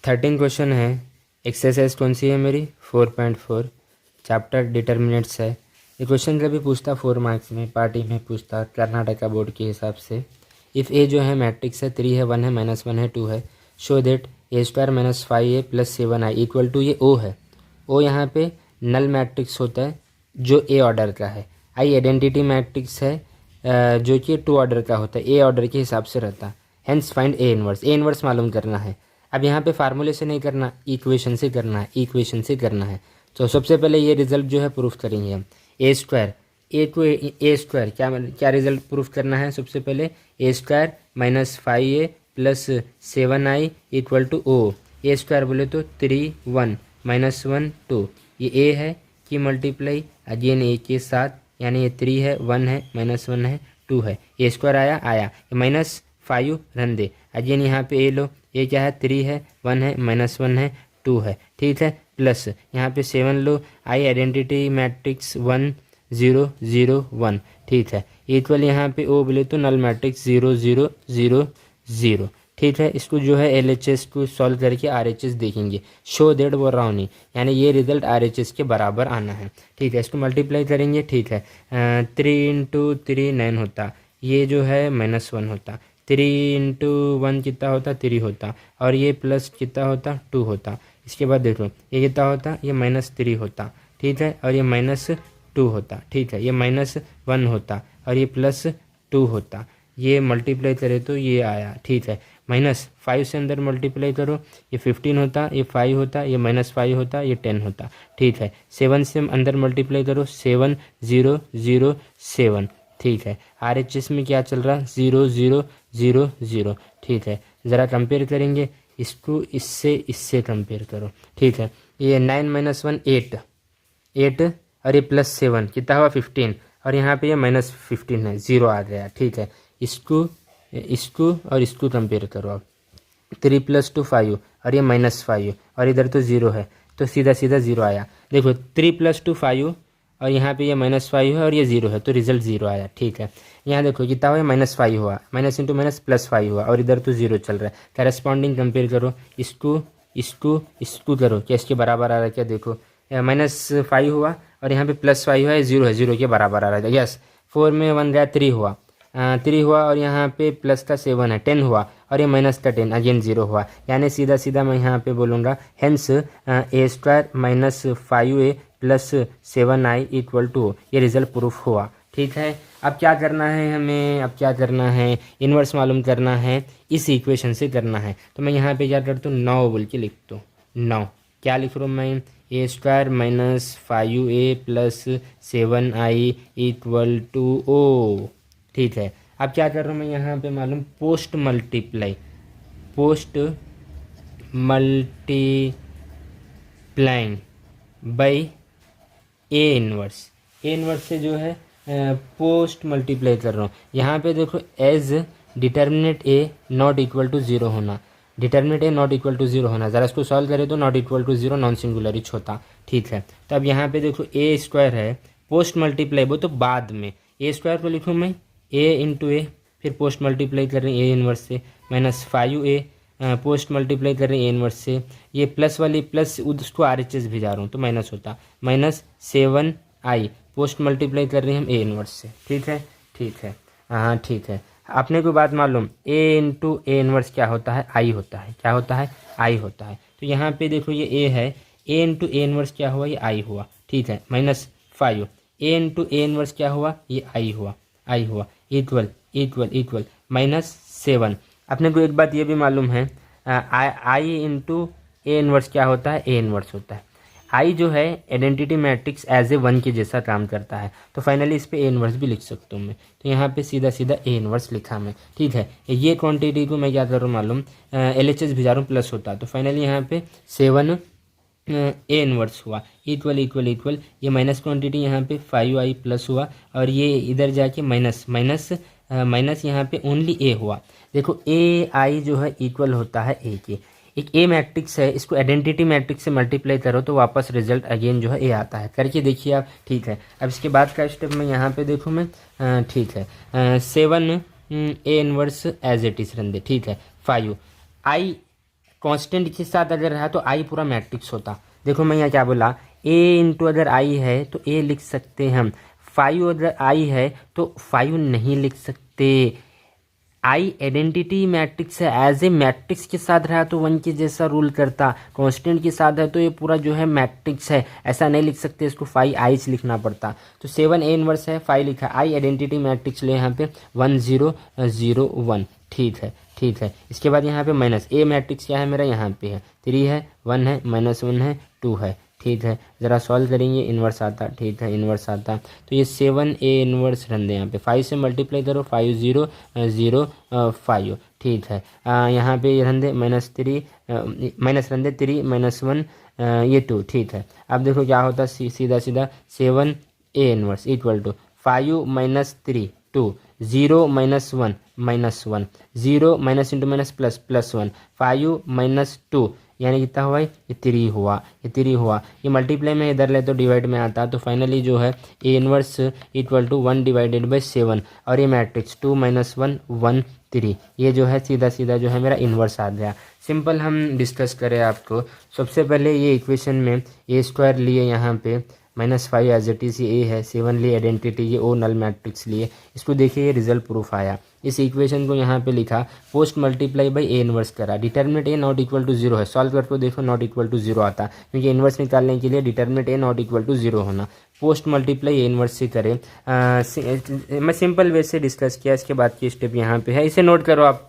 13 question है। Exercise कौन सी है मेरी? 4.4 चैप्टर डिटर्मिनेंट्स है। ये क्वेश्चन कभी पूछता 4 मार्क्स में, पार्टी में पूछता कर्नाटका बोर्ड के हिसाब से। इफ़ ए जो है मैट्रिक्स है 3 है 1 है -1 है 2 है, show that A² - 5A + 7I equal to ये ओ है। ओ यहाँ पे नल मैट्रिक्स होता है जो ए ऑर्डर का है। आई आइडेंटिटी मैट्रिक्स है जो कि 2 ऑर्डर का होता है, ए ऑर्डर के हिसाब से रहता है। Hence find A inverse. A inverse मालूम करना है। अब यहाँ पे फार्मूले से नहीं करना, इक्वेशन से करना है, इक्वेशन से करना है। तो सबसे पहले ये रिजल्ट जो है प्रूफ करेंगे हम। A² A² क्या रिजल्ट प्रूफ करना है? सबसे पहले A² - 5A + 7I equal two O. A² बोले तो 3 1 -1 2, ये ए है कि मल्टीप्लाई अगेन ए के साथ, यानी ये 3 है 1 है -1 है 2 है। A² आया -5 रन दे। अगेन यहाँ पे ए लो, ये क्या है 3 है 1 है -1 है 2 है, ठीक है। प्लस यहाँ पे 7 लो, आई आइडेंटिटी मैट्रिक्स 1 0 0 1, ठीक है। इक्वल यहाँ पे ओ बोले तो नल मैट्रिक्स 0 0 0 0, ठीक है। इसको जो है LHS को सॉल्व करके RHS देखेंगे। शो दैट वो राउनी, यानी ये रिजल्ट RHS के बराबर आना है, ठीक है। इसको मल्टीप्लाई करेंगे, ठीक है। 3 × 3 9 होता, ये जो है -1 होता। 3 × 1 कितना होता? 3 होता, और ये प्लस कितना होता? 2 होता। इसके बाद देखो ये कितना होता? ये -3 होता, ठीक है, और ये -2 होता, ठीक है। ये -1 होता और ये +2 होता। ये मल्टीप्लाई करे तो ये आया, ठीक है। -5 से अंदर मल्टीप्लाई करो, ये 15 होता, ये 5 होता, ये -5 होता, ये 10 होता, ठीक है। 7 से अंदर मल्टीप्लाई करो, 7 0 0 7, ठीक है। RHS में क्या चल रहा? 0 0 0 0, ठीक है। ज़रा कंपेयर करेंगे इसको, इससे कंपेयर करो, ठीक है। ये 9 - 1 8 8, और ये +7 कितना हुआ? 15, और यहाँ पे ये -15 है, 0 आ गया, ठीक है। इसको और इसको कंपेयर करो आप। 3 + 2 5, और ये -5, और इधर तो 0 है, तो सीधा सीधा 0 आया। देखो 3 + 2 5, और यहाँ पे ये -5 है और ये 0 है, तो रिजल्ट 0 आया, ठीक है। यहाँ देखो कितना हुआ? -5 हुआ, माइनस इंटू माइनस +5 हुआ, और इधर तो 0 चल रहा है। करस्पॉन्डिंग कंपेयर करो, इसको करो, क्या इसके बराबर आ रहा है? क्या देखो, -5 हुआ और यहाँ पे +5 हुआ है, 0 है, 0 के बराबर आ रहा है। यस, 4 में 1 गया, 3 हुआ, 3 हुआ, और यहाँ पे प्लस का 7 है, 10 हुआ, और ये माइनस का 10 अगेन 0 हुआ। यानी सीधा सीधा मैं यहाँ पे बोलूँगा hence A² - 5A + 7I equal to, ये रिजल्ट प्रूफ हुआ, ठीक है। अब क्या करना है हमें? अब क्या करना है? इन्वर्स मालूम करना है, इस इक्वेशन से करना है। तो मैं यहाँ पे क्या करता हूँ? 9 बोल के लिखता हूँ। 9 क्या लिख रहा हूँ मैं? A² - 5A + 7I equal two O, ठीक है। अब क्या कर रहा हूँ मैं यहाँ पे मालूम? Post multiply by A inverse से जो है पोस्ट मल्टीप्लाई कर रहा हूँ। यहाँ पे देखो as determinant A not equal to 0 होना, determinant A not equal to 0 होना। ज़रा इसको सॉल्व करें तो not equal to 0 non singular होता, ठीक है। तो अब यहाँ पे देखो A² है, पोस्ट मल्टीप्लाई वो तो बाद में, A² को लिखूँ मैं A × A, फिर पोस्ट मल्टीप्लाई कर रहे हैं A इनवर्स से, -5A पोस्ट मल्टीप्लाई कर रहे हैं A इनवर्स से, ये प्लस वाली प्लस उसको RHS भिजा रहा हूँ तो माइनस होता, -7I पोस्ट मल्टीप्लाई कर रहे हैं हम A इनवर्स से, ठीक है, ठीक है। हाँ ठीक है। आपने कोई बात मालूम, A × A इनवर्स क्या होता है? I होता है। क्या होता है? I होता है। तो यहाँ पे देखो ये A है, A × A इनवर्स क्या हुआ? ये I हुआ, ठीक है, -5। A × A इनवर्स क्या हुआ? ये I हुआ, I हुआ, इक्वल -7। अपने को एक बात ये भी मालूम है, I × A इनवर्स क्या होता है? A इनवर्स होता है। आई जो है आइडेंटिटी मैट्रिक्स एज ए 1 के जैसा काम करता है, तो फाइनली इस पे ए इनवर्स भी लिख सकता हूँ मैं। तो यहाँ पे सीधा सीधा ए इनवर्स लिखा मैं, ठीक है। ये क्वांटिटी को मैं क्या कर रहा हूँ मालूम? LHS भिजा रहा हूँ, प्लस होता, तो फाइनली यहाँ पे 7 ए इनवर्स हुआ, इक्वल ये माइनस क्वांटिटी यहाँ पे 5I प्लस हुआ, और ये इधर जाके माइनस यहाँ पे ओनली ए हुआ। देखो AI जो है इक्वल होता है ए के। एक ए मैट्रिक्स है, इसको आइडेंटिटी मैट्रिक्स से मल्टीप्लाई करो तो वापस रिजल्ट अगेन जो है ए आता है। करके देखिए आप, ठीक है। अब इसके बाद का स्टेप में यहाँ पे देखूँ मैं, ठीक है, 7 A inverse as it is रन दे, ठीक है। 5 आई कांस्टेंट के साथ अगर रहा तो आई पूरा मैट्रिक्स होता। देखो मैं यहाँ क्या बोला, ए इंटू अगर आई है तो ए लिख सकते हैं हम, 5 अगर आई है तो 5 नहीं लिख सकते। आई आइडेंटिटी मैट्रिक्स है, एज ए मैट्रिक्स के साथ रहा तो 1 के जैसा रूल करता, कांस्टेंट के साथ है तो ये पूरा जो है मैट्रिक्स है, ऐसा नहीं लिख सकते, इसको 5 आईच लिखना पड़ता। तो 7 ए इनवर्स है, 5 लिखा, आई आइडेंटिटी मैट्रिक्स ले यहाँ पे 1 0 0 1, ठीक है ठीक है। इसके बाद यहाँ पे माइनस ए मैट्रिक्स क्या है मेरा, यहाँ पे है 3 है, 1 है, -1 है, 2 है, ठीक है। ज़रा सॉल्व करेंगे, इन्वर्स आता, ठीक है इन्वर्स आता। तो ये 7 ए इन्वर्स रन दे, यहाँ पे 5 से मल्टीप्लाई करो, 5 0 0 5, ठीक है। यहाँ पे ये रन दे -3 माइनस रन दे 3 -1 ये 2, ठीक है। अब देखो क्या होता, सीधा सीधा 7 A inverse equal to 5 -3 2 0 -1 -1 0 minus into minus plus +1 5 -2 यानी कितना हुआ, ये 3 हुआ, ये 3 हुआ। ये मल्टीप्लाई में इधर ले तो डिवाइड में आता, तो फाइनली जो है A inverse equal to 1 divided by 7, और ये मैट्रिक्स 2 -1 1 3, ये जो है सीधा सीधा जो है मेरा इन्वर्स आ गया। सिंपल हम डिस्कस करें आपको, सबसे पहले ये इक्वेशन में ए स्क्वायर लिए, यहाँ पे -5 एज इट इज ए है, 7 लिए आइडेंटिटी, ये ओ नल मैट्रिक्स लिए। इसको देखिए ये रिजल्ट प्रूफ आया। इस इक्वेशन को यहाँ पे लिखा, post multiply by A inverse करा, determinant A not equal to 0 है, सॉल्व करके देखो नॉट इक्वल टू 0 आता, क्योंकि इनवर्स निकालने के लिए determinant A not equal to 0 होना। पोस्ट मल्टीप्लाई ए इनवर्स से करें, मैं सिंपल वे से डिस्कस किया, इसके बाद की स्टेप यहाँ पे है, इसे नोट करो आप।